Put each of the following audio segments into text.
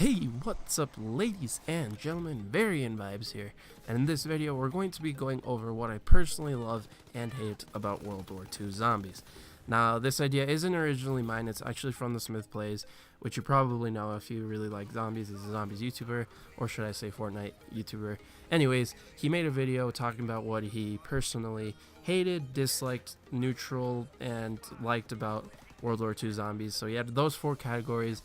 Hey, what's up ladies and gentlemen, VaryenVybes here, and in this video we're going to be going over what I personally love and hate about World War II Zombies. Now, this idea isn't originally mine, it's actually from TheSmithPlays, which you probably know if you really like zombies. He's a zombies YouTuber, or should I say Fortnite YouTuber. Anyways, he made a video talking about what he personally hated, disliked, neutral, and liked about World War II Zombies. So he had those 4 categories,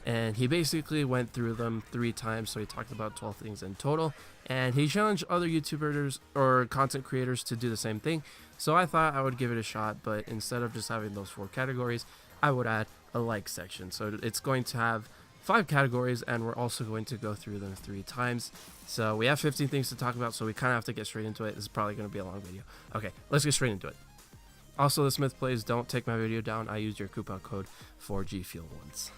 and he basically went through them 3 times, so he talked about 12 things in total, and he challenged other YouTubers or content creators to do the same thing. So I thought I would give it a shot, but instead of just having those 4 categories, I would add a like section. So it's going to have 5 categories, and we're also going to go through them 3 times. So we have 15 things to talk about, so we kind of have to get straight into it. This is probably going to be a long video. Okay, let's get straight into it. Also, TheSmithPlays, don't take my video down. I used your coupon code for GFuel once.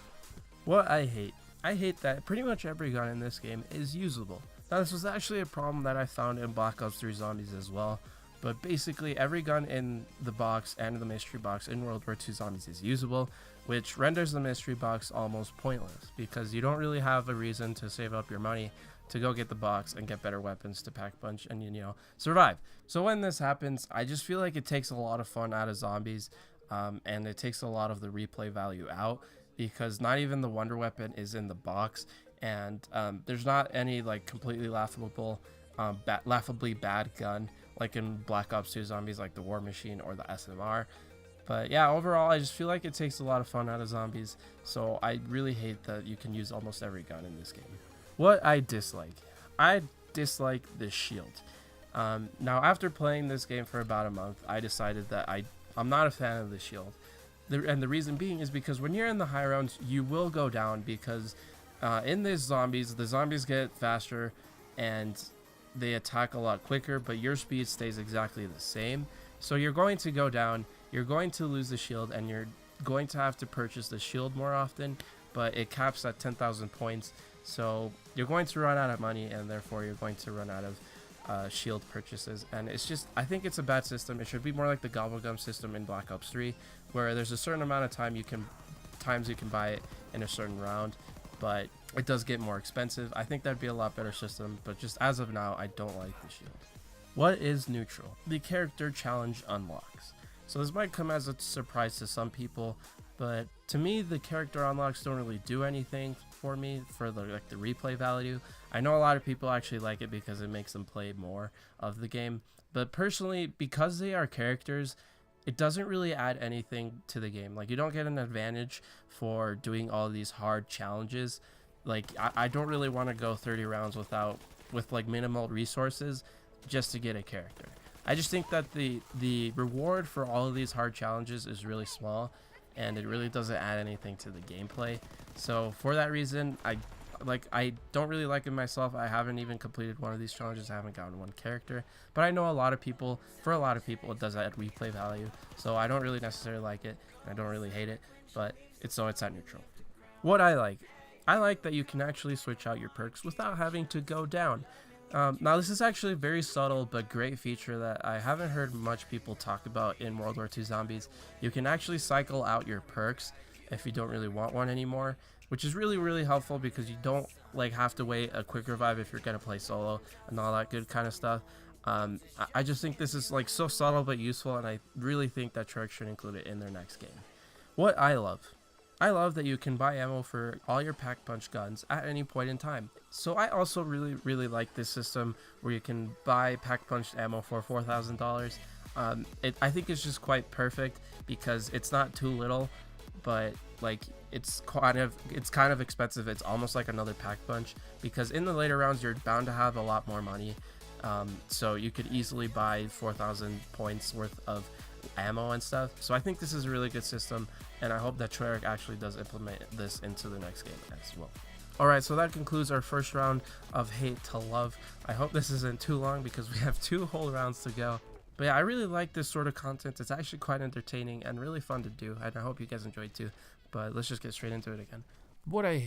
What I hate that pretty much every gun in this game is usable. Now, this was actually a problem that I found in Black Ops 3 Zombies as well, but basically every gun in the box and the mystery box in World War II Zombies is usable, which renders the mystery box almost pointless because you don't really have a reason to save up your money to go get the box and get better weapons to pack punch and, you know, survive. So when this happens, I just feel like it takes a lot of fun out of zombies, and it takes a lot of the replay value out, because not even the wonder weapon is in the box, and there's not any like completely laughably bad gun like in Black Ops 2 Zombies, like the War Machine or the SMR. But yeah, overall I just feel like it takes a lot of fun out of zombies, so I really hate that you can use almost every gun in this game. What I dislike the shield. Now, after playing this game for about a month, I decided that I'm not a fan of the shield. And the reason being is because when you're in the high rounds, you will go down, because in this zombies, the zombies get faster and they attack a lot quicker, but your speed stays exactly the same. So you're going to go down, you're going to lose the shield, and you're going to have to purchase the shield more often, but it caps at 10,000 points. So you're going to run out of money, and therefore you're going to run out of shield purchases. And it's just, I think it's a bad system. It should be more like the Gobblegum system in Black Ops 3, where there's a certain amount of times you can buy it in a certain round, but it does get more expensive. I think that'd be a lot better system, but just as of now, I don't like the shield. What is neutral? The character challenge unlocks. So this might come as a surprise to some people, but to me, the character unlocks don't really do anything for me for the replay value. I know a lot of people actually like it because it makes them play more of the game, but personally, because they are characters, it doesn't really add anything to the game. Like, you don't get an advantage for doing all these hard challenges. Like, I don't really want to go 30 rounds with like minimal resources just to get a character. I just think that the reward for all of these hard challenges is really small, and it really doesn't add anything to the gameplay. So for that reason, I don't really like it myself. I haven't even completed one of these challenges. I haven't gotten one character, but I know for a lot of people it does add replay value, so I don't really necessarily like it, and I don't really hate it, but it's at neutral. What I like that you can actually switch out your perks without having to go down. Now, this is actually a very subtle but great feature that I haven't heard much people talk about in World War II Zombies. You can actually cycle out your perks if you don't really want one anymore, which is really, really helpful, because you don't have to wait a quick revive if you're gonna play solo and all that good kind of stuff. I just think this is so subtle but useful, and I really think that Treyarch should include it in their next game. What I love that you can buy ammo for all your pack punch guns at any point in time. So I also really, really like this system where you can buy pack punched ammo for $4,000. I think it's just quite perfect, because it's not too little, but it's kind of expensive. It's almost like another pack punch, because in the later rounds you're bound to have a lot more money. So you could easily buy 4,000 points worth of ammo and stuff. So I think this is a really good system, and I hope that Treyarch actually does implement this into the next game as well. Alright, so that concludes our first round of hate to love. I hope this isn't too long, because we have 2 whole rounds to go. But yeah, I really like this sort of content. It's actually quite entertaining and really fun to do, and I hope you guys enjoyed too. But let's just get straight into it again. What I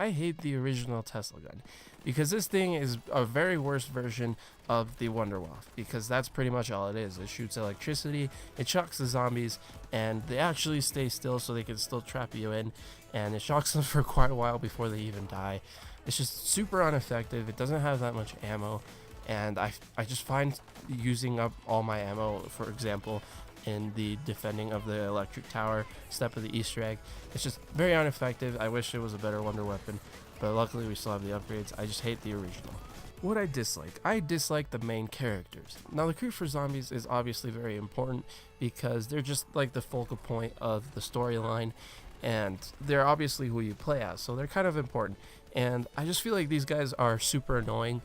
hate the original Tesla gun, because this thing is a very worse version of the Wonderwaff, because that's pretty much all it is. It shoots electricity, it shocks the zombies, and they actually stay still so they can still trap you in, and it shocks them for quite a while before they even die. It's just super ineffective. It doesn't have that much ammo, and I just find using up all my ammo, for example, in the defending of the electric tower step of the Easter egg, it's just very ineffective. I wish it was a better wonder weapon, but luckily we still have the upgrades. I just hate the original. What I dislike the main characters. Now, the crew for zombies is obviously very important because they're just like the focal point of the storyline, and they're obviously who you play as, so they're kind of important. And I just feel like these guys are super annoying,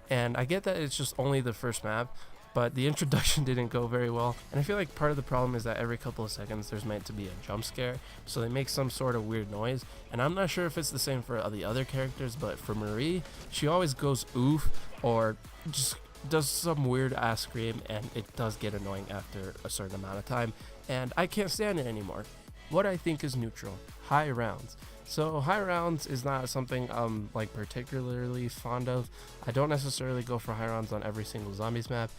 and I get that it's just only the first map, but the introduction didn't go very well, and I feel like part of the problem is that every couple of seconds there's meant to be a jump scare, so they make some sort of weird noise, and I'm not sure if it's the same for the other characters, but for Marie, she always goes oof or just does some weird ass scream, and it does get annoying after a certain amount of time, and I can't stand it anymore. What I think is neutral: high rounds. So high rounds is not something I'm like particularly fond of. I don't necessarily go for high rounds on every single zombies map,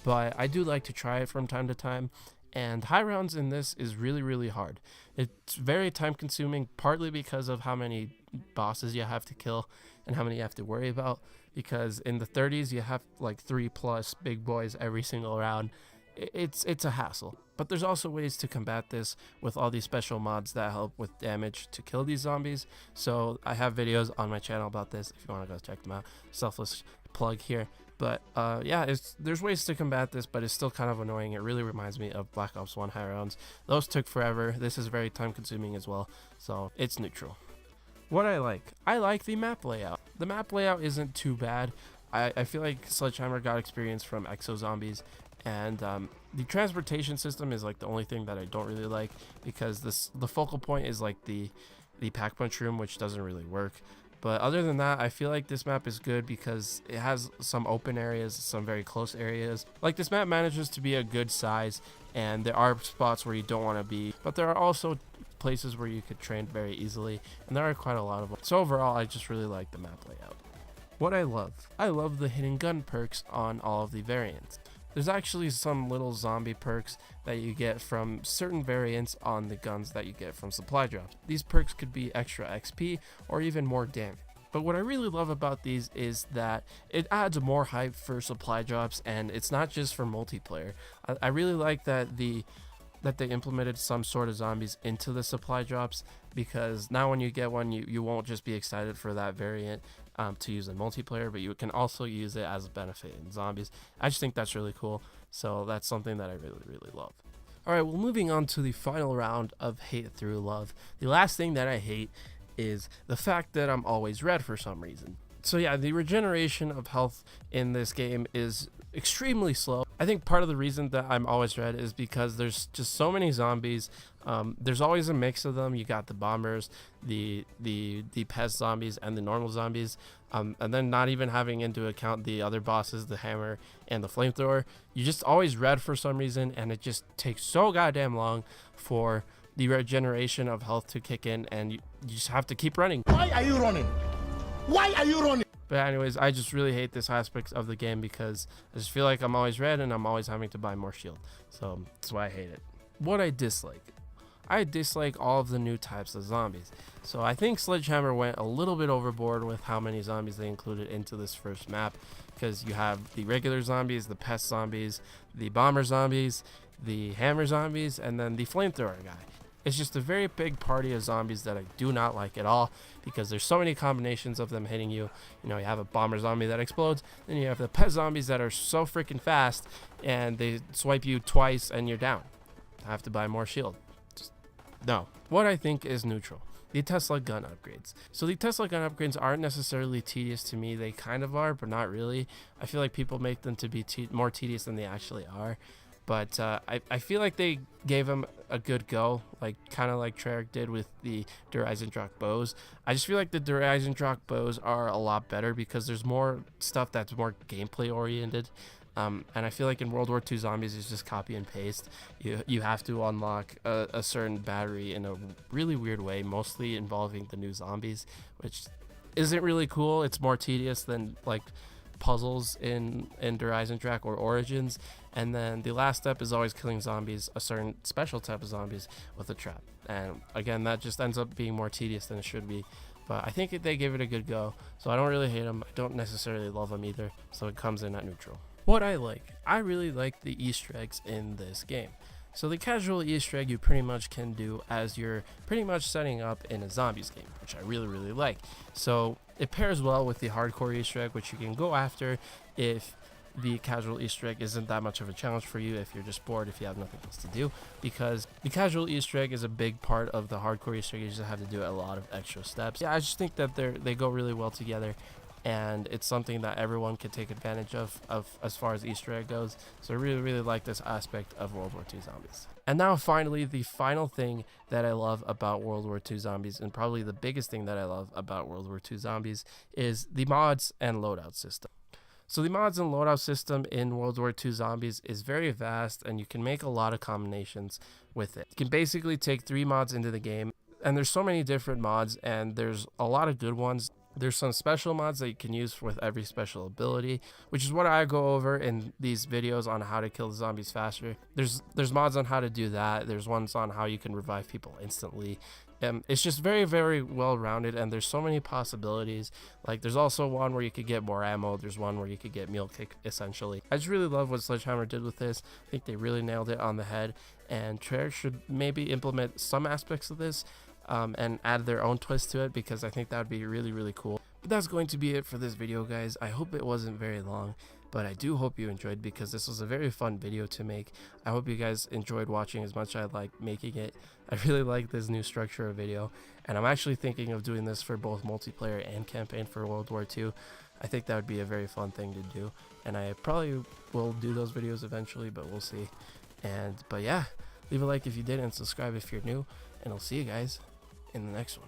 but I do like to try it from time to time, and high rounds in this is really hard. It's very time consuming, partly because of how many bosses you have to kill and how many you have to worry about, because in the 30s you have like 3+ big boys every single round. It's a hassle. But there's also ways to combat this with all these special mods that help with damage to kill these zombies. So I have videos on my channel about this if you want to go check them out. Selfless plug here. But yeah, there's ways to combat this, but it's still kind of annoying. It really reminds me of Black Ops 1 high rounds. Those took forever. This is very time consuming as well, so it's neutral. What I like the map layout. The map layout isn't too bad. I feel like Sledgehammer got experience from Exo Zombies, and the transportation system is like the only thing that I don't really like, because the focal point is like the pack punch room, which doesn't really work. But other than that, I feel like this map is good because it has some open areas, some very close areas. Like, this map manages to be a good size, and there are spots where you don't want to be, but there are also places where you could train very easily, and there are quite a lot of them. So overall, I just really like the map layout. What I love the hidden gun perks on all of the variants. There's actually some little zombie perks that you get from certain variants on the guns that you get from supply drops. These perks could be extra XP or even more damage. But what I really love about these is that it adds more hype for supply drops, and it's not just for multiplayer. I really like that they implemented some sort of zombies into the supply drops, because now when you get one, you won't just be excited for that variant to use in multiplayer, but you can also use it as a benefit in zombies. I just think that's really cool, so that's something that I really love. Alright, well, moving on to the final round of hate through love. The last thing that I hate is the fact that I'm always red for some reason. So yeah, the regeneration of health in this game is extremely slow. I think part of the reason that I'm always red is because there's just so many zombies. There's always a mix of them. You got the bombers, the pest zombies, and the normal zombies, and then not even having into account the other bosses, the hammer and the flamethrower. You just always red for some reason, and it just takes so goddamn long for the regeneration of health to kick in, and you just have to keep running. Why are you running? Why are you running? But anyways, I just really hate this aspect of the game because I just feel like I'm always red and I'm always having to buy more shield. So that's why I hate it. What I dislike all of the new types of zombies. So I think Sledgehammer went a little bit overboard with how many zombies they included into this first map, because you have the regular zombies, the pest zombies, the bomber zombies, the hammer zombies, and then the flamethrower guy. It's just a very big party of zombies that I do not like at all, because there's so many combinations of them hitting you. You know, you have a bomber zombie that explodes, then you have the pest zombies that are so freaking fast, and they swipe you twice and you're down. I have to buy more shield. Just, no. What I think is neutral: the Tesla gun upgrades. So the Tesla gun upgrades aren't necessarily tedious to me. They kind of are, but not really. I feel like people make them to be more tedious than they actually are. But I feel like they gave him a good go, like kind of like Treyarch did with the Der Eisendrache bows. I just feel like the Der Eisendrache bows are a lot better because there's more stuff that's more gameplay oriented. And I feel like in World War II Zombies, it's just copy and paste. You have to unlock a certain battery in a really weird way, mostly involving the new zombies, which isn't really cool. It's more tedious than like puzzles in Horizon Track or Origins. And then the last step is always killing zombies, a certain special type of zombies, with a trap. And again, that just ends up being more tedious than it should be. But I think they gave it a good go, so I don't really hate them. I don't necessarily love them either, so it comes in at neutral. What I really like the Easter eggs in this game. So the casual Easter egg you pretty much can do as you're pretty much setting up in a zombies game, which I really like. So it pairs well with the hardcore Easter egg, which you can go after if the casual Easter egg isn't that much of a challenge for you, if you're just bored, if you have nothing else to do, because the casual Easter egg is a big part of the hardcore Easter egg. You just have to do a lot of extra steps. Yeah, I just think that they go really well together, and it's something that everyone can take advantage of as far as Easter egg goes. So I really like this aspect of World War II Zombies. And now finally, the final thing that I love about World War II Zombies, and probably the biggest thing that I love about World War II Zombies, is the mods and loadout system. So the mods and loadout system in World War II Zombies is very vast, and you can make a lot of combinations with it. You can basically take 3 mods into the game, and there's so many different mods, and there's a lot of good ones. There's some special mods that you can use with every special ability, which is what I go over in these videos on how to kill the zombies faster. There's mods on how to do that. There's ones on how you can revive people instantly. It's just very well rounded, and there's so many possibilities. Like there's also one where you could get more ammo. There's one where you could get meal kick, essentially. I just really love what Sledgehammer did with this. I think they really nailed it on the head, and Treyarch should maybe implement some aspects of this and add their own twist to it, because I think that would be really cool. But that's going to be it for this video, guys. I hope it wasn't very long, but I do hope you enjoyed, because this was a very fun video to make. I hope you guys enjoyed watching as much as I like making it. I really like this new structure of video, and I'm actually thinking of doing this for both multiplayer and campaign for World War II. I think that would be a very fun thing to do, and I probably will do those videos eventually, but we'll see. But yeah, leave a like if you did, and subscribe if you're new, and I'll see you guys in the next one.